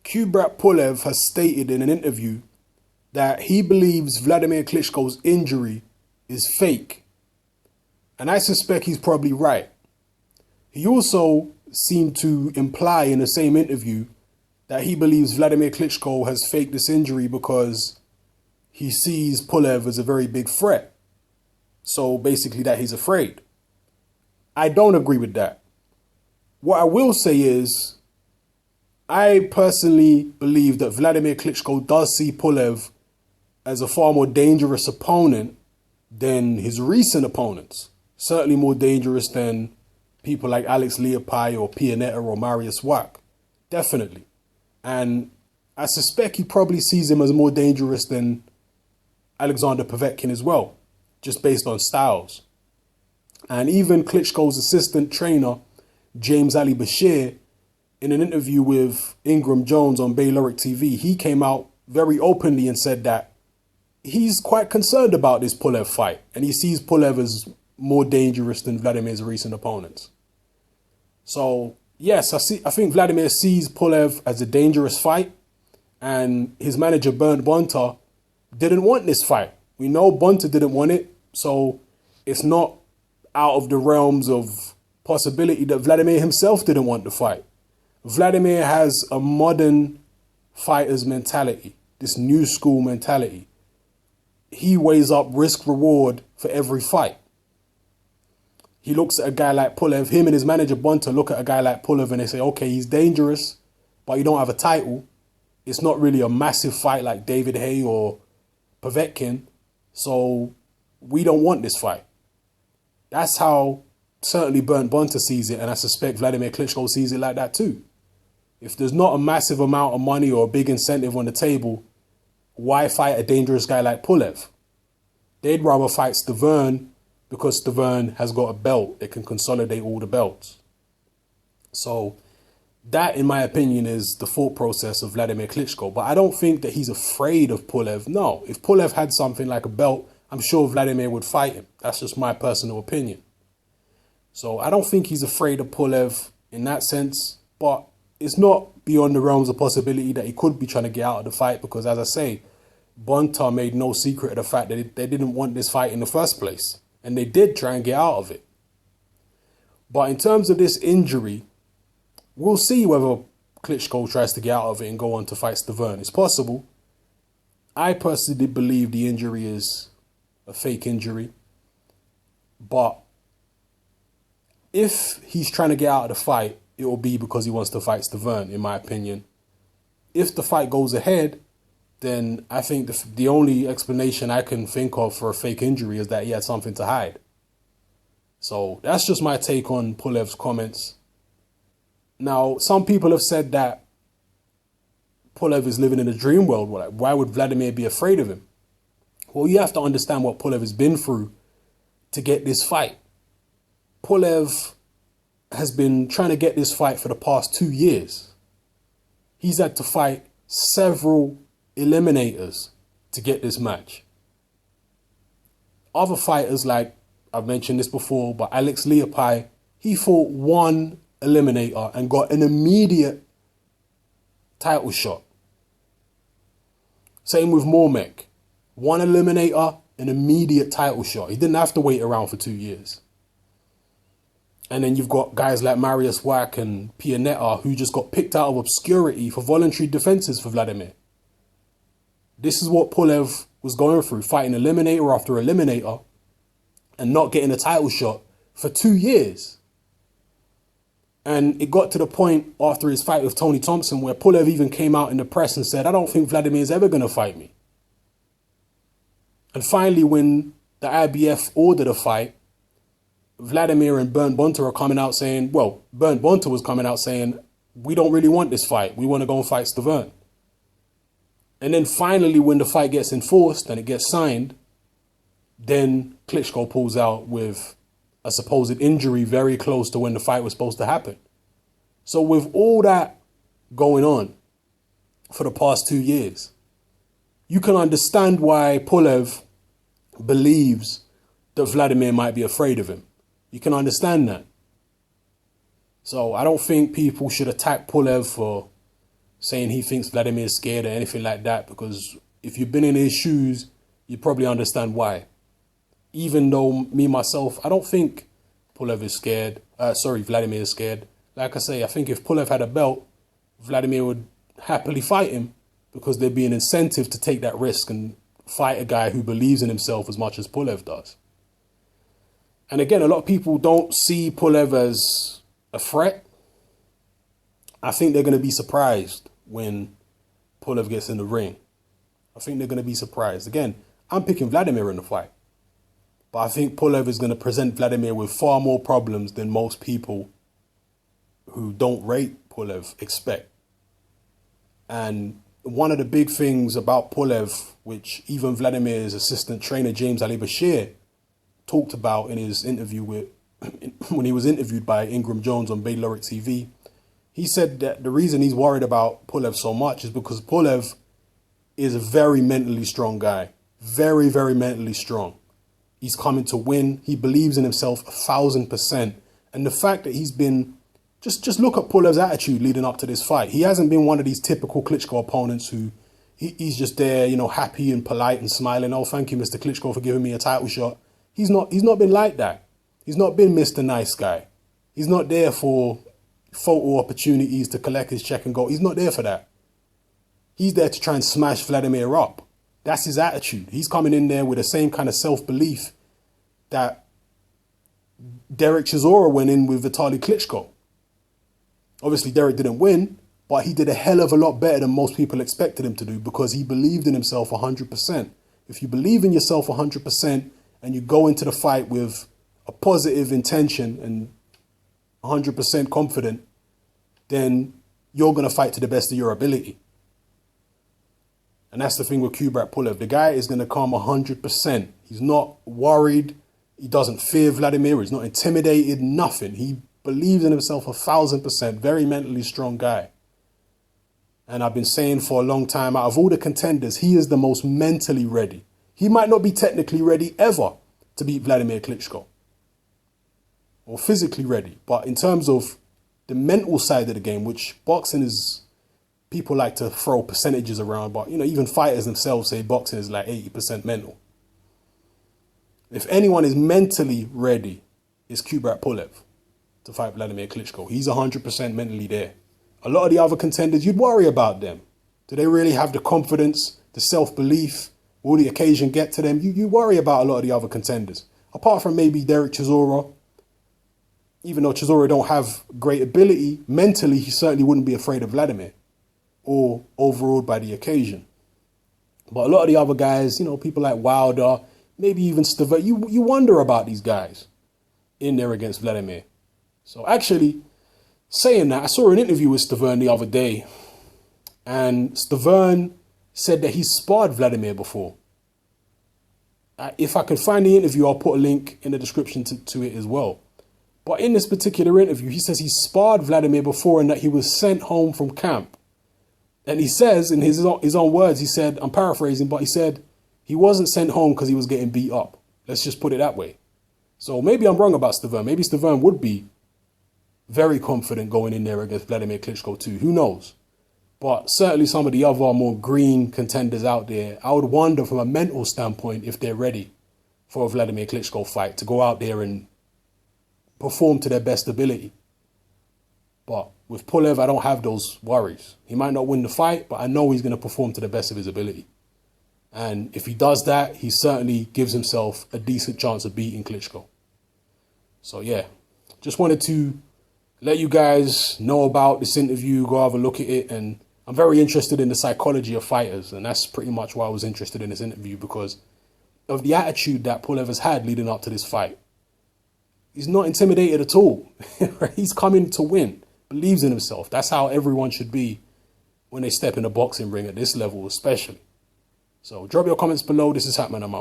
Kubrat Pulev has stated in an interview that he believes Wladimir Klitschko's injury is fake. And I suspect he's probably right. He also seemed to imply in the same interview that he believes Wladimir Klitschko has faked this injury because he sees Pulev as a very big threat. So basically that he's afraid. I don't agree with that. What I will say is, I personally believe that Wladimir Klitschko does see Pulev as a far more dangerous opponent than his recent opponents. Certainly more dangerous than people like Alex Leapai or Pianetta or Mariusz Wach. Definitely. And I suspect he probably sees him as more dangerous than Alexander Povetkin as well, just based on styles. And even Klitschko's assistant trainer, James Ali Bashir, in an interview with Ingram Jones on Bayloric TV, he came out very openly and said that he's quite concerned about this Pulev fight. And he sees Pulev as more dangerous than Vladimir's recent opponents. So, yes, I think Wladimir sees Pulev as a dangerous fight. And his manager, Bernd Bonter, didn't want this fight. We know Bonter didn't want it. So, it's not out of the realms of possibility that Wladimir himself didn't want the fight. Wladimir has a modern fighter's mentality, this new school mentality. He weighs up risk-reward for every fight. He looks at a guy like Pulev, him and his manager Bonter look at a guy like Pulev and they say, okay, he's dangerous, but you don't have a title. It's not really a massive fight like David Haye or Povetkin, so we don't want this fight. That's how certainly Bernd Bonter sees it, and I suspect Wladimir Klitschko sees it like that too. If there's not a massive amount of money or a big incentive on the table, why fight a dangerous guy like Pulev? They'd rather fight Stavern because Stavern has got a belt that can consolidate all the belts. So that, in my opinion, is the thought process of Wladimir Klitschko. But I don't think that he's afraid of Pulev. No, if Pulev had something like a belt, I'm sure Wladimir would fight him. That's just my personal opinion. So I don't think he's afraid of Pulev in that sense, but it's not beyond the realms of possibility that he could be trying to get out of the fight because, as I say, Bonter made no secret of the fact that they didn't want this fight in the first place, and they did try and get out of it. But in terms of this injury, we'll see whether Klitschko tries to get out of it and go on to fight Stavern. It's possible. I personally believe the injury is a fake injury, but if he's trying to get out of the fight, it will be because he wants to fight Stavern, in my opinion. If the fight goes ahead, then I think the only explanation I can think of for a fake injury is that he had something to hide. So that's just my take on Pulev's comments. Now, some people have said that Pulev is living in a dream world. Why would Wladimir be afraid of him? Well, you have to understand what Pulev has been through to get this fight. Pulev has been trying to get this fight for the past 2 years. He's had to fight several eliminators to get this match. Other fighters, like I've mentioned this before, but Alex Leapai, he fought one eliminator and got an immediate title shot. Same with Mormek. One eliminator, an immediate title shot. He didn't have to wait around for 2 years. And then you've got guys like Mariusz Wach and Pianetta who just got picked out of obscurity for voluntary defenses for Wladimir. This is what Pulev was going through, fighting eliminator after eliminator and not getting a title shot for 2 years. And it got to the point after his fight with Tony Thompson where Pulev even came out in the press and said, I don't think Wladimir is ever going to fight me. And finally, when the IBF ordered a fight, Wladimir and Bernd Bonter are coming out saying, well, Bernd Bonter was coming out saying, we don't really want this fight. We want to go and fight Stavern. And then finally, when the fight gets enforced and it gets signed, then Klitschko pulls out with a supposed injury very close to when the fight was supposed to happen. So with all that going on for the past 2 years, you can understand why Pulev believes that Wladimir might be afraid of him. You can understand that. So I don't think people should attack Pulev for saying he thinks Vladimir's scared or anything like that, because if you've been in his shoes, you probably understand why. Even though me, myself, I don't think Pulev is scared. Vladimir is scared. Like I say, I think if Pulev had a belt, Vladimir would happily fight him, because there'd be an incentive to take that risk and fight a guy who believes in himself as much as Pulev does. And again, a lot of people don't see Pulev as a threat. I think they're going to be surprised when Pulev gets in the ring. I think they're going to be surprised. Again, I'm picking Vladimir in the fight. But I think Pulev is going to present Vladimir with far more problems than most people who don't rate Pulev expect. And one of the big things about Pulev, which even Vladimir's assistant trainer, James Ali Bashir, talked about in his interview when he was interviewed by Ingram Jones on Bayloric TV, he said that the reason he's worried about Pulev so much is because Pulev is a very mentally strong guy. Very, very mentally strong. He's coming to win. He believes in himself 1,000%. And the fact that he's been, just look at Pulev's attitude leading up to this fight. He hasn't been one of these typical Klitschko opponents who he's just there, you know, happy and polite and smiling. Oh, thank you, Mr. Klitschko, for giving me a title shot. He's not been like that. He's not been Mr. Nice Guy. He's not there for photo opportunities to collect his check and go. He's not there for that. He's there to try and smash Vladimir up. That's his attitude. He's coming in there with the same kind of self-belief that Derek Chisora went in with Vitaly Klitschko. Obviously, Derek didn't win, but he did a hell of a lot better than most people expected him to do, because he believed in himself 100%. If you believe in yourself 100% and you go into the fight with a positive intention and 100% confident, then you're going to fight to the best of your ability. And that's the thing with Kubrat Pulev. The guy is going to come 100%. He's not worried. He doesn't fear Vladimir. He's not intimidated. Nothing. He believes in himself 1,000%. Very mentally strong guy. And I've been saying for a long time, out of all the contenders, he is the most mentally ready. He might not be technically ready ever to beat Wladimir Klitschko, or physically ready. But in terms of the mental side of the game, which boxing is, people like to throw percentages around, but, you know, even fighters themselves say boxing is like 80% mental. If anyone is mentally ready, it's Kubrat Pulev to fight Wladimir Klitschko. He's 100% mentally there. A lot of the other contenders, you'd worry about them. Do they really have the confidence, the self-belief? Will the occasion get to them? You worry about a lot of the other contenders. Apart from maybe Derek Chisora. Even though Chisora don't have great ability, mentally he certainly wouldn't be afraid of Wladimir or overawed by the occasion. But a lot of the other guys, you know, people like Wilder, maybe even Stavern, you wonder about these guys in there against Wladimir. So actually, saying that, I saw an interview with Stavern the other day, and Stavern said that he sparred Wladimir before. If I can find the interview, I'll put a link in the description to it as well. But in this particular interview, he says he sparred Wladimir before and that he was sent home from camp. And he says, in his own words, he said, I'm paraphrasing, but he said he wasn't sent home because he was getting beat up. Let's just put it that way. So maybe I'm wrong about Stavern. Maybe Stavern would be very confident going in there against Wladimir Klitschko too. Who knows? But certainly some of the other more green contenders out there, I would wonder from a mental standpoint if they're ready for a Wladimir Klitschko fight, to go out there and perform to their best ability. But with Pulev, I don't have those worries. He might not win the fight, but I know he's going to perform to the best of his ability. And if he does that, he certainly gives himself a decent chance of beating Klitschko. So yeah, just wanted to let you guys know about this interview, go have a look at it. And I'm very interested in the psychology of fighters. And that's pretty much why I was interested in this interview, because of the attitude that Pulev has had leading up to this fight. He's not intimidated at all. He's coming to win. Believes in himself. That's how everyone should be when they step in a boxing ring at this level, especially. So drop your comments below. This is Hatman. I'm out.